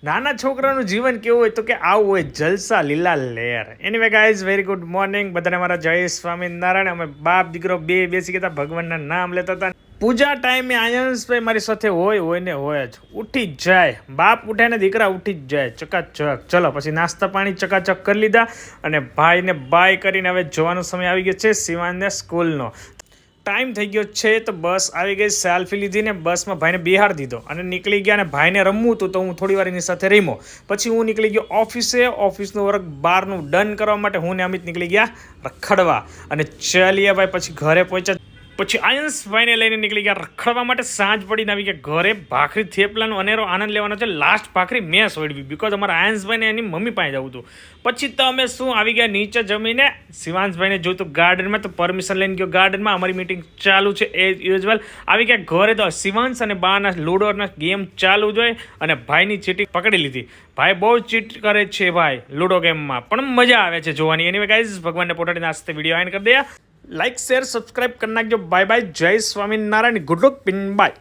નાના છોકરાનું જીવન કેવું હોય તો કે આવું હોય જલસા લીલા લહેર. Anyway guys very good morning બધાને મારા જય સ્વામિનારાયણ. અમે બાપ દીકરો બે બેસી ગયા ભગવાનના નામ લેતા હતા. પૂજા ટાઈમે આયંશભાઈ મારી સાથે હોય ને હોય જ ઉઠી જ જાય. બાપ ઉઠે ને દીકરા ઉઠી જ જાય ચકાચક. ચલો પછી નાસ્તા પાણી ચકાચક કરી લીધા અને ભાઈને બાય કરીને હવે જવાનો સમય આવી ગયો છે શિવાનને સ્કૂલનો. ટાઈમ થઈ ગયો છે તો બસ આવી ગઈ. સેલ્ફી લીધી ને બસમાં ભાઈને બિહાર દીધો અને નીકળી ગયા. અને ભાઈને રમવું હતું તો હું થોડી વાર એની સાથે રમ્યો. પછી હું નીકળી ગયો ઓફિસનો વર્ક બહારનું ડન કરવા માટે. હું ને અમિત નીકળી ગયા રખડવા અને ચાલીએ ભાઈ. પછી ઘરે પહોંચ્યા. પછી આયંશભાઈને લઈને નીકળી ગયા રખડવા માટે. સાંજ પડીને આવી ગયા ઘરે. ભાખરી થેપલાનો અનેરો આનંદ લેવાનો છે. લાસ્ટ ભાખરી મેં સોડવી બિકોઝ અમારા આયંશભાઈને એની મમ્મી પાસે જવું હતું. પછી તો અમે શું આવી ગયા નીચે જમીને. શિવાંશભાઈને જોઈતું ગાર્ડનમાં તો પરમિશન લઈને ગયો ગાર્ડનમાં. અમારી મીટિંગ ચાલુ છે એઝ યુઝ્યુઅલ. આવી ગયા ઘરે તો શિવાંશ અને બાના લૂડોના ગેમ ચાલુ જ હોય અને ભાઈની ચીટિંગ પકડી લીધી. ભાઈ બહુ ચીટ કરે છે ભાઈ લૂડો ગેમમાં, પણ મજા આવે છે જોવાની. એની ગાઈઝ ભગવાનને પોતાની નાસ્તે વિડીયો એન્ડ કરી દે. લાઈક શેર સબસ્ક્રાઇબ કરી નાખજો. Bye bye. Jai Swaminarayan. Good luck પિન બાય.